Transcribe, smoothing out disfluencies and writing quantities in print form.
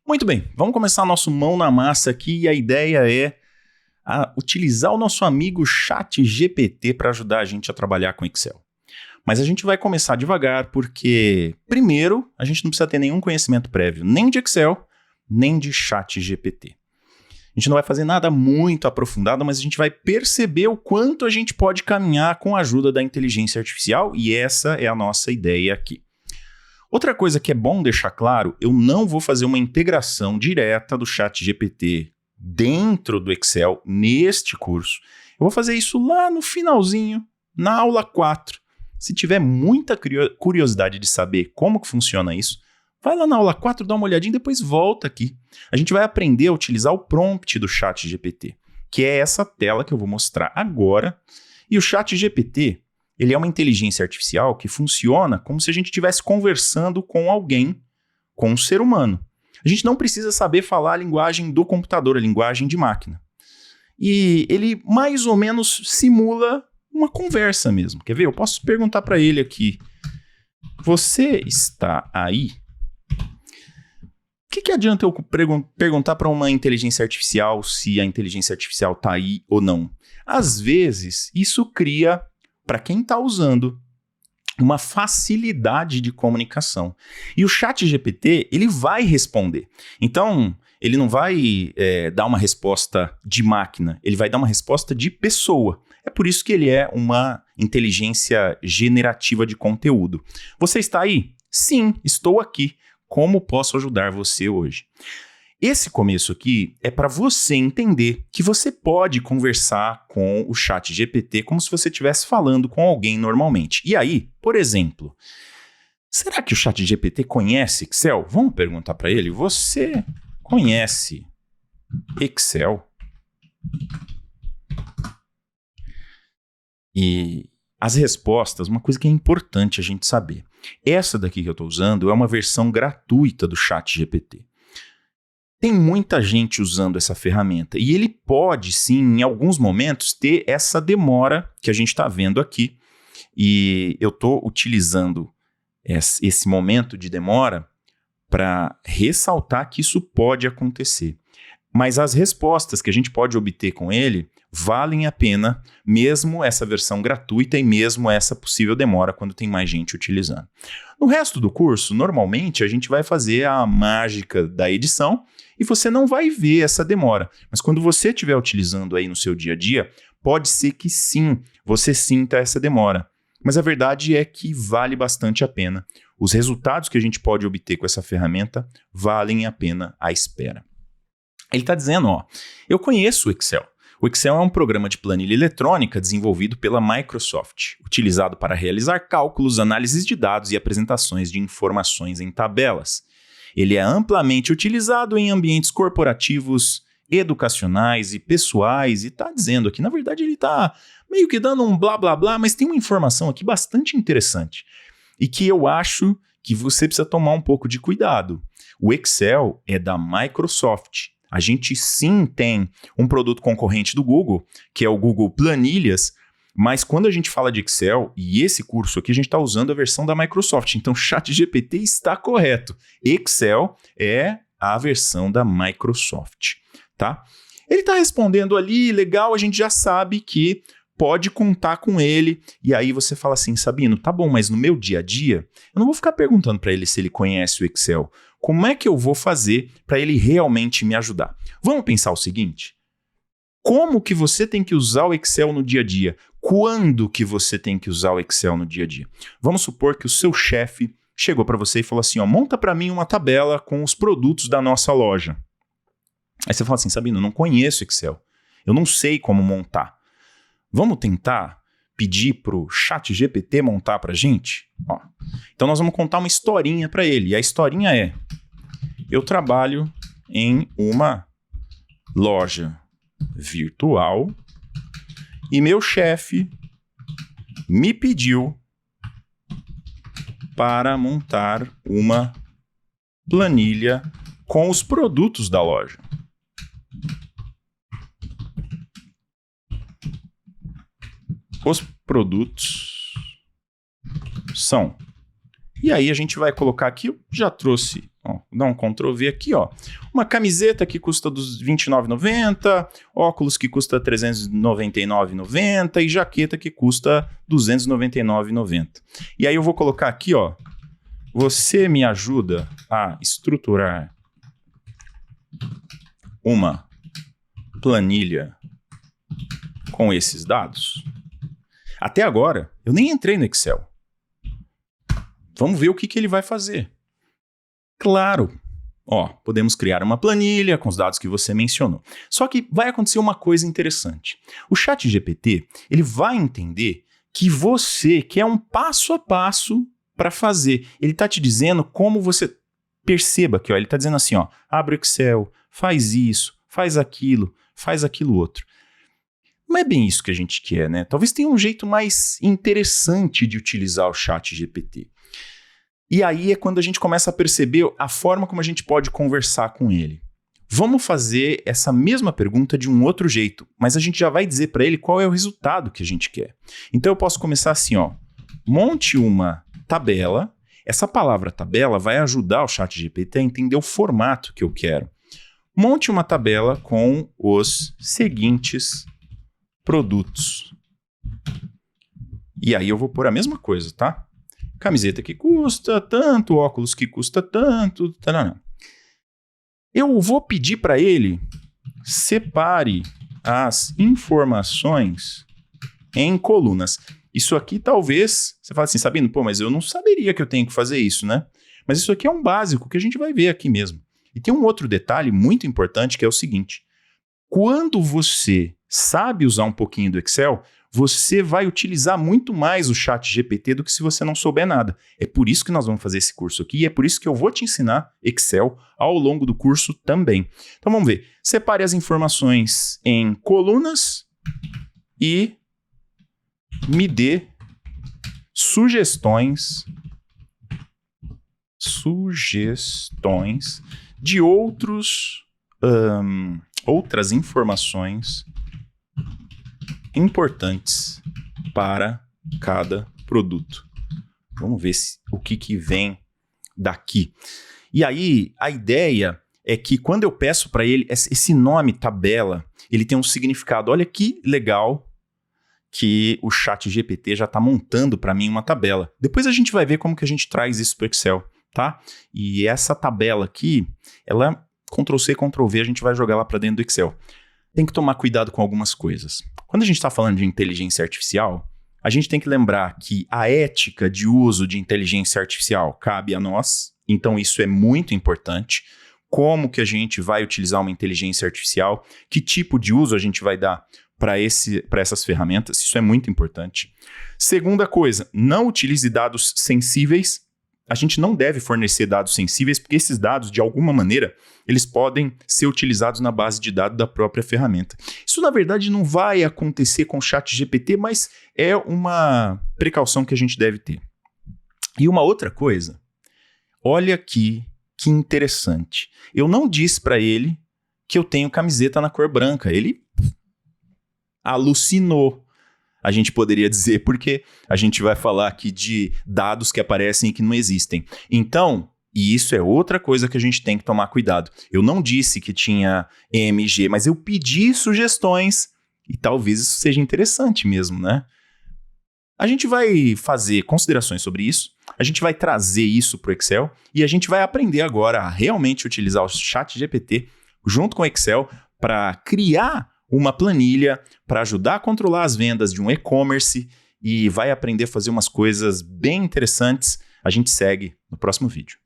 Muito bem, vamos começar nosso mão na massa aqui e a ideia é utilizar o nosso amigo ChatGPT para ajudar a gente a trabalhar com Excel. Mas a gente vai começar devagar porque, primeiro, a gente não precisa ter nenhum conhecimento prévio nem de Excel, nem de ChatGPT. A gente não vai fazer nada muito aprofundado, mas a gente vai perceber o quanto a gente pode caminhar com a ajuda da inteligência artificial e essa é a nossa ideia aqui. Outra coisa que é bom deixar claro, eu não vou fazer uma integração direta do ChatGPT dentro do Excel neste curso. Eu vou fazer isso lá no finalzinho, na aula 4. Se tiver muita curiosidade de saber como que funciona isso, vai lá na aula 4, dá uma olhadinha e depois volta aqui. A gente vai aprender a utilizar o prompt do ChatGPT, que é essa tela que eu vou mostrar agora. E o ChatGPT, ele é uma inteligência artificial que funciona como se a gente estivesse conversando com alguém, com um ser humano. A gente não precisa saber falar a linguagem do computador, a linguagem de máquina. E ele mais ou menos simula uma conversa mesmo. Quer ver? Eu posso perguntar para ele aqui. Você está aí? O que adianta eu perguntar para uma inteligência artificial se a inteligência artificial está aí ou não? Às vezes, isso cria, para quem está usando, uma facilidade de comunicação. E o ChatGPT, ele vai responder. Então, ele não vai dar uma resposta de máquina, ele vai dar uma resposta de pessoa. É por isso que ele é uma inteligência generativa de conteúdo. Você está aí? Sim, estou aqui. Como posso ajudar você hoje? Esse começo aqui é para você entender que você pode conversar com o ChatGPT como se você estivesse falando com alguém normalmente. E aí, por exemplo, será que o ChatGPT conhece Excel? Vamos perguntar para ele. Você conhece Excel? E as respostas, uma coisa que é importante a gente saber. Essa daqui que eu estou usando é uma versão gratuita do ChatGPT. Tem muita gente usando essa ferramenta e ele pode, sim, em alguns momentos, ter essa demora que a gente está vendo aqui. E eu estou utilizando esse momento de demora para ressaltar que isso pode acontecer. Mas as respostas que a gente pode obter com ele valem a pena, mesmo essa versão gratuita e mesmo essa possível demora quando tem mais gente utilizando. No resto do curso, normalmente a gente vai fazer a mágica da edição e você não vai ver essa demora. Mas quando você estiver utilizando aí no seu dia a dia, pode ser que sim, você sinta essa demora. Mas a verdade é que vale bastante a pena. Os resultados que a gente pode obter com essa ferramenta valem a pena a espera. Ele está dizendo, eu conheço o Excel. O Excel é um programa de planilha eletrônica desenvolvido pela Microsoft, utilizado para realizar cálculos, análises de dados e apresentações de informações em tabelas. Ele é amplamente utilizado em ambientes corporativos, educacionais e pessoais, e está dizendo aqui, na verdade ele está meio que dando um blá blá blá, mas tem uma informação aqui bastante interessante e que eu acho que você precisa tomar um pouco de cuidado. O Excel é da Microsoft. A gente sim tem um produto concorrente do Google, que é o Google Planilhas, mas quando a gente fala de Excel, e esse curso aqui a gente está usando a versão da Microsoft, então ChatGPT está correto. Excel é a versão da Microsoft, tá? Ele está respondendo ali, legal, a gente já sabe que pode contar com ele, e aí você fala assim, Sabino, tá bom, mas no meu dia a dia, eu não vou ficar perguntando para ele se ele conhece o Excel. Como é que eu vou fazer para ele realmente me ajudar? Vamos pensar o seguinte, como que você tem que usar o Excel no dia a dia? Quando que você tem que usar o Excel no dia a dia? Vamos supor que o seu chefe chegou para você e falou assim, monta para mim uma tabela com os produtos da nossa loja. Aí você fala assim, Sabino, eu não conheço Excel, eu não sei como montar. Vamos tentar pedir para o ChatGPT montar para a gente? Então nós vamos contar uma historinha para ele. E a historinha é, eu trabalho em uma loja virtual e meu chefe me pediu para montar uma planilha com os produtos da loja. Os produtos são. E aí a gente vai colocar aqui, eu já trouxe Ó, vou dar um Ctrl V aqui, ó. Uma camiseta que custa dos R$ 29,90, óculos que custa R$ 399,90 e jaqueta que custa R$ 299,90. E aí eu vou colocar aqui, ó. Você me ajuda a estruturar uma planilha com esses dados? Até agora, eu nem entrei no Excel. Vamos ver o que ele vai fazer. Claro, ó, podemos criar uma planilha com os dados que você mencionou. Só que vai acontecer uma coisa interessante. O ChatGPT, ele vai entender que você quer um passo a passo para fazer. Ele está te dizendo como você... Perceba que ó, ele está dizendo assim, ó, abre o Excel, faz isso, faz aquilo outro. Não é bem isso que a gente quer, né? Talvez tenha um jeito mais interessante de utilizar o ChatGPT. E aí é quando a gente começa a perceber a forma como a gente pode conversar com ele. Vamos fazer essa mesma pergunta de um outro jeito, mas a gente já vai dizer para ele qual é o resultado que a gente quer. Então eu posso começar assim, ó. Monte uma tabela. Essa palavra tabela vai ajudar o ChatGPT a entender o formato que eu quero. Monte uma tabela com os seguintes produtos. E aí eu vou pôr a mesma coisa, tá? Camiseta que custa tanto, óculos que custa tanto. Tarará. Eu vou pedir para ele separe as informações em colunas. Isso aqui talvez, você fala assim, Sabino, pô, mas eu não saberia que eu tenho que fazer isso, né? Mas isso aqui é um básico que a gente vai ver aqui mesmo. E tem um outro detalhe muito importante que é o seguinte. Quando você sabe usar um pouquinho do Excel, você vai utilizar muito mais o ChatGPT do que se você não souber nada. É por isso que nós vamos fazer esse curso aqui e é por isso que eu vou te ensinar Excel ao longo do curso também. Então vamos ver. Separe as informações em colunas e me dê sugestões de outras informações importantes para cada produto. Vamos ver o que vem daqui. E aí, a ideia é que quando eu peço para ele, esse nome tabela, ele tem um significado. Olha que legal que o ChatGPT já está montando para mim uma tabela. Depois a gente vai ver como que a gente traz isso para o Excel, tá? E essa tabela aqui, ela Ctrl+C, Ctrl+V, a gente vai jogar lá para dentro do Excel. Tem que tomar cuidado com algumas coisas. Quando a gente está falando de inteligência artificial, a gente tem que lembrar que a ética de uso de inteligência artificial cabe a nós, então isso é muito importante. Como que a gente vai utilizar uma inteligência artificial, que tipo de uso a gente vai dar para essas ferramentas, isso é muito importante. Segunda coisa, não utilize dados sensíveis. A gente não deve fornecer dados sensíveis, porque esses dados, de alguma maneira, eles podem ser utilizados na base de dados da própria ferramenta. Isso, na verdade, não vai acontecer com o ChatGPT, mas é uma precaução que a gente deve ter. E uma outra coisa, olha aqui que interessante. Eu não disse para ele que eu tenho camiseta na cor branca. Ele alucinou. A gente poderia dizer, porque a gente vai falar aqui de dados que aparecem e que não existem. Então, e isso é outra coisa que a gente tem que tomar cuidado. Eu não disse que tinha EMG, mas eu pedi sugestões e talvez isso seja interessante mesmo, né? A gente vai fazer considerações sobre isso, a gente vai trazer isso para o Excel e a gente vai aprender agora a realmente utilizar o ChatGPT junto com o Excel para criar uma planilha para ajudar a controlar as vendas de um e-commerce e vai aprender a fazer umas coisas bem interessantes. A gente segue no próximo vídeo.